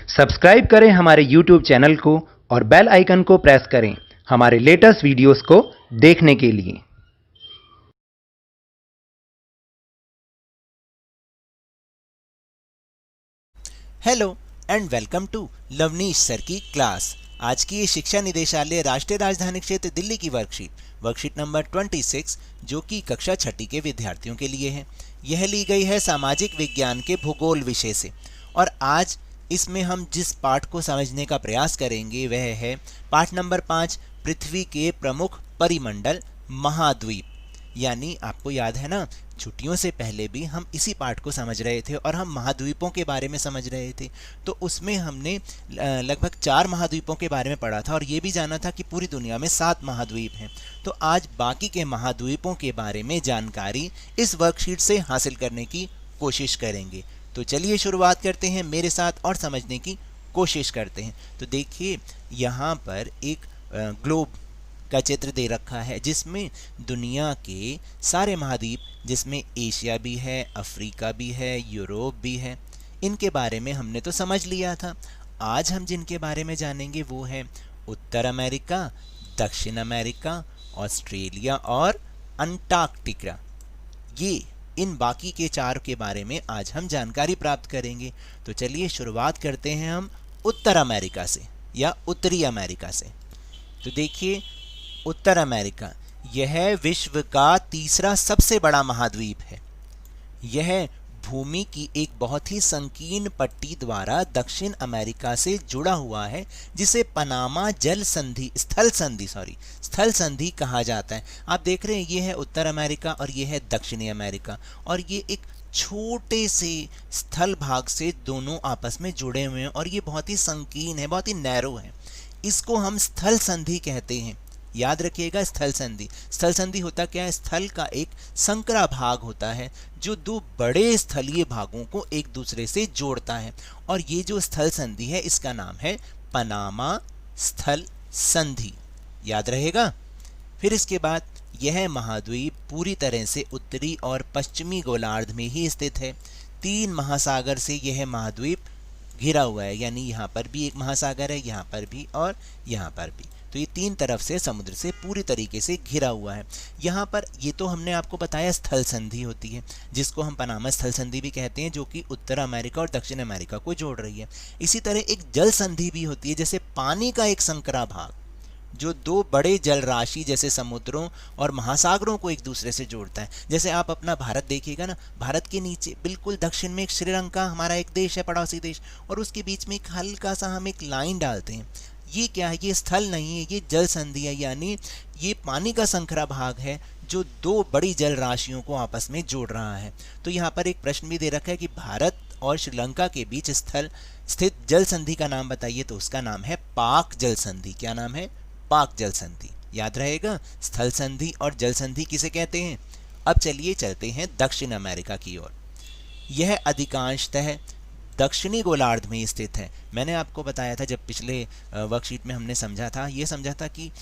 Subscribe करें हमारे YouTube channel को और बेल आइकन को प्रेस करें हमारे लेटेस्ट वीडियोस को देखने के लिए। Hello and welcome to Lavneesh sir की क्लास। आज की ये शिक्षा निदेशालय राष्ट्रीय राजधानी क्षेत्र दिल्ली की वर्कशीट नंबर 26 जो कि कक्षा छठी के विद्यार्थियों के लिए है। यह ली गई है सामाजिक विज्ञान के भूगोल विषय से और आज इसमें हम जिस पाठ को समझने का प्रयास करेंगे वह है पाठ नंबर 5, पृथ्वी के प्रमुख परिमंडल महाद्वीप। यानी आपको याद है ना, छुट्टियों से पहले भी हम इसी पाठ को समझ रहे थे और हम महाद्वीपों के बारे में समझ रहे थे। तो उसमें हमने लगभग 4 महाद्वीपों के बारे में पढ़ा था और ये भी जाना था कि पूरी दुनिया में 7 महाद्वीप हैं। तो आज बाकी के महाद्वीपों के बारे में जानकारी इस वर्कशीट से हासिल करने की कोशिश करेंगे। तो चलिए शुरुआत करते हैं मेरे साथ और समझने की कोशिश करते हैं। तो देखिए यहाँ पर एक ग्लोब का चित्र दे रखा है जिसमें दुनिया के सारे महाद्वीप, जिसमें एशिया भी है, अफ्रीका भी है, यूरोप भी है, इनके बारे में हमने तो समझ लिया था। आज हम जिनके बारे में जानेंगे वो है उत्तर अमेरिका, दक्षिण अमेरिका, ऑस्ट्रेलिया और अंटार्कटिका। ये इन बाकी के 4 के बारे में आज हम जानकारी प्राप्त करेंगे। तो चलिए शुरुआत करते हैं हम उत्तर अमेरिका से या उत्तरी अमेरिका से। तो देखिए उत्तर अमेरिका यह विश्व का तीसरा सबसे बड़ा महाद्वीप है। यह भूमि की एक बहुत ही संकीर्ण पट्टी द्वारा दक्षिण अमेरिका से जुड़ा हुआ है जिसे पनामा स्थल संधि कहा जाता है। आप देख रहे हैं ये है उत्तर अमेरिका और ये है दक्षिणी अमेरिका और ये एक छोटे से स्थल भाग से दोनों आपस में जुड़े हुए हैं और ये बहुत ही संकीर्ण है, बहुत ही नैरो है। इसको हम स्थल संधि कहते हैं। याद रखिएगा, स्थल संधि होता क्या है? स्थल का एक संकरा भाग होता है जो 2 बड़े स्थलीय भागों को एक दूसरे से जोड़ता है और ये जो स्थल संधि है इसका नाम है पनामा स्थल संधि। याद रहेगा। फिर इसके बाद यह महाद्वीप पूरी तरह से उत्तरी और पश्चिमी गोलार्ध में ही स्थित है। 3 महासागर से यह महाद्वीप घिरा हुआ है, यानी यहाँ पर भी एक महासागर है, यहाँ पर भी और यहाँ पर भी। तो ये 3 तरफ से समुद्र से पूरी तरीके से घिरा हुआ है। यहाँ पर ये तो हमने आपको बताया स्थल संधि होती है जिसको हम पनामा स्थल संधि भी कहते हैं, जो कि उत्तर अमेरिका और दक्षिण अमेरिका को जोड़ रही है। इसी तरह एक जल संधि भी होती है, जैसे पानी का एक संकरा भाग जो 2 बड़े जल राशि जैसे समुद्रों और महासागरों को एक दूसरे से जोड़ता है। जैसे आप अपना भारत देखिएगा ना, भारत के नीचे बिल्कुल दक्षिण में एक श्रीलंका हमारा एक देश है, पड़ोसी देश, और उसके बीच में एक हल्का सा हम एक लाइन डालते हैं। ये क्या है? ये स्थल नहीं है, ये जल संधि है, यानी ये पानी का संकरा भाग है जो 2 बड़ी जल राशियों को आपस में जोड़ रहा है। तो यहाँ पर एक प्रश्न भी दे रखा है कि भारत और श्रीलंका के बीच स्थित जल संधि का नाम बताइए, तो उसका नाम है पाक जल संधि। क्या नाम है? पाक जल संधि। याद रहेगा, स्थल संधि और जल संधि किसे कहते हैं। अब चलिए चलते हैं दक्षिण अमेरिका की ओर। यह अधिकांशतः दक्षिणी गोलार्ध में स्थित है। मैंने आपको बताया था, जब पिछले वर्कशीट में हमने समझा था कि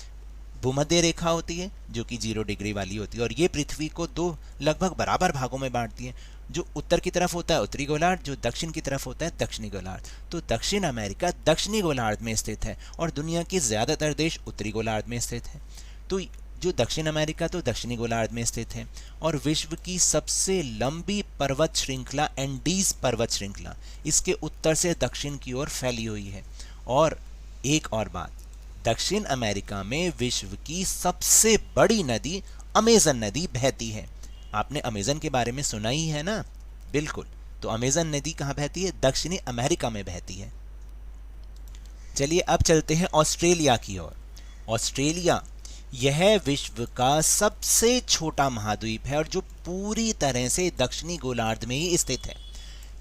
भूमध्य रेखा होती है जो कि 0 डिग्री वाली होती है और ये पृथ्वी को 2 लगभग बराबर भागों में बांटती है। जो उत्तर की तरफ होता है उत्तरी गोलार्ध, जो दक्षिण की तरफ होता है दक्षिणी गोलार्ध। तो दक्षिण अमेरिका दक्षिणी गोलार्ध में स्थित है और दुनिया के ज़्यादातर देश उत्तरी गोलार्ध में स्थित है। तो जो दक्षिण अमेरिका तो दक्षिणी गोलार्ध में स्थित है और विश्व की सबसे लंबी पर्वत श्रृंखला एंडीज पर्वत श्रृंखला इसके उत्तर से दक्षिण की ओर फैली हुई है। और एक और बात, दक्षिण अमेरिका में विश्व की सबसे बड़ी नदी अमेजन नदी बहती है। आपने अमेजन के बारे में सुना ही है ना? बिल्कुल। तो अमेजन नदी कहाँ बहती है? दक्षिणी अमेरिका में बहती है। चलिए अब चलते हैं ऑस्ट्रेलिया की ओर। ऑस्ट्रेलिया यह विश्व का सबसे छोटा महाद्वीप है और जो पूरी तरह से दक्षिणी गोलार्ध में ही स्थित है।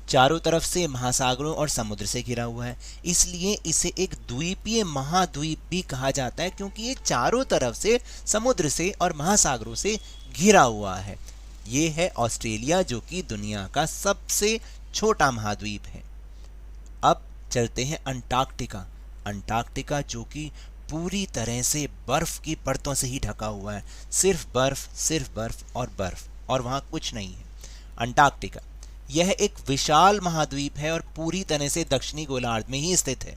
चारों तरफ से महासागरों और समुद्र से घिरा हुआ है, इसलिए इसे एक द्वीपीय महाद्वीप भी कहा जाता है, क्योंकि ये चारों तरफ से समुद्र से और महासागरों से घिरा हुआ है। ये है ऑस्ट्रेलिया जो कि दुनिया का सबसे छोटा महाद्वीप है। अब चलते हैं अंटार्कटिका। अंटार्कटिका जो कि पूरी तरह से बर्फ की परतों से ही ढका हुआ है, सिर्फ बर्फ और बर्फ और वहाँ कुछ नहीं है। अंटार्कटिका यह एक विशाल महाद्वीप है और पूरी तरह से दक्षिणी गोलार्ध में ही स्थित है।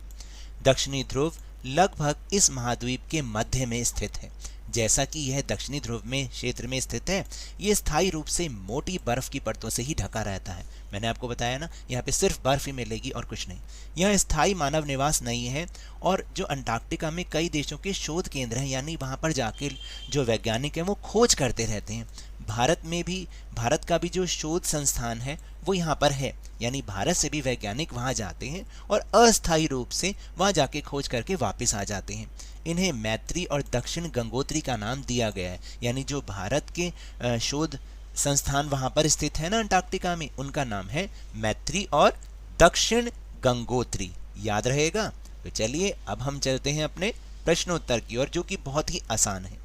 दक्षिणी ध्रुव लगभग इस महाद्वीप के मध्य में स्थित है। जैसा कि यह दक्षिणी ध्रुव में क्षेत्र में स्थित है, ये स्थायी रूप से मोटी बर्फ की परतों से ही ढका रहता है। मैंने आपको बताया ना, यहाँ पे सिर्फ बर्फ ही मिलेगी और कुछ नहीं। यह स्थायी मानव निवास नहीं है। और जो अंटार्कटिका में कई देशों के शोध केंद्र हैं, यानी वहाँ पर जाके जो वैज्ञानिक हैं वो खोज करते रहते हैं। भारत में भी, भारत का भी जो शोध संस्थान है वो यहाँ पर है, यानी भारत से भी वैज्ञानिक वहाँ जाते हैं और अस्थायी रूप से वहाँ जाके खोज करके वापस आ जाते हैं। इन्हें मैत्री और दक्षिण गंगोत्री का नाम दिया गया है, यानी जो भारत के शोध संस्थान वहाँ पर स्थित है ना अंटार्कटिका में, उनका नाम है मैत्री और दक्षिण गंगोत्री। याद रहेगा। तो चलिए अब हम चलते हैं अपने प्रश्नोत्तर की ओर, जो कि बहुत ही आसान है।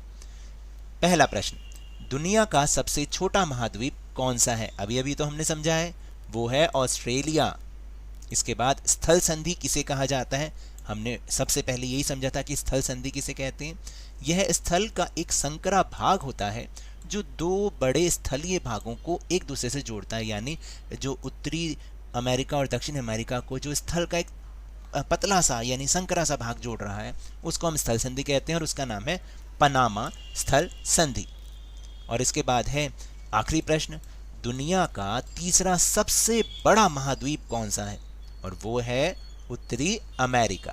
पहला प्रश्न, दुनिया का सबसे छोटा महाद्वीप कौन सा है? अभी अभी तो हमने समझा है, वो है ऑस्ट्रेलिया। इसके बाद स्थल संधि किसे कहा जाता है? हमने सबसे पहले यही समझा था कि स्थल संधि किसे कहते हैं। यह स्थल का एक संकरा भाग होता है जो दो बड़े स्थलीय भागों को एक दूसरे से जोड़ता है, यानी जो उत्तरी अमेरिका और दक्षिण अमेरिका को जो स्थल का एक पतला सा यानी संकरा सा भाग जोड़ रहा है, उसको हम स्थल संधि कहते हैं और उसका नाम है पनामा स्थल संधि। और इसके बाद है आखिरी प्रश्न, दुनिया का तीसरा सबसे बड़ा महाद्वीप कौन सा है? और वो है उत्तरी अमेरिका।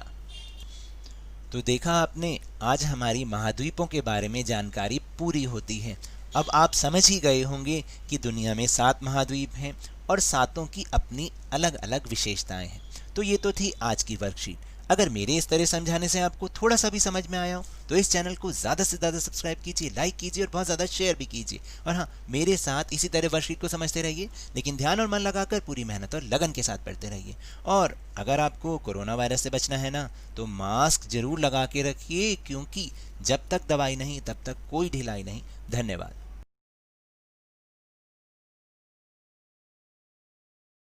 तो देखा आपने, आज हमारी महाद्वीपों के बारे में जानकारी पूरी होती है। अब आप समझ ही गए होंगे कि दुनिया में 7 महाद्वीप हैं और सातों की अपनी अलग अलग विशेषताएं हैं। तो ये तो थी आज की वर्कशीट। अगर मेरे इस तरह समझाने से आपको थोड़ा सा भी समझ में आया हो तो इस चैनल को ज़्यादा से ज़्यादा सब्सक्राइब कीजिए, लाइक कीजिए और बहुत ज़्यादा शेयर भी कीजिए। और हाँ, मेरे साथ इसी तरह वर्कशीट को समझते रहिए, लेकिन ध्यान और मन लगाकर पूरी मेहनत और लगन के साथ पढ़ते रहिए। और अगर आपको कोरोना वायरस से बचना है ना, तो मास्क जरूर लगा के रखिए, क्योंकि जब तक दवाई नहीं तब तक कोई ढिलाई नहीं। धन्यवाद।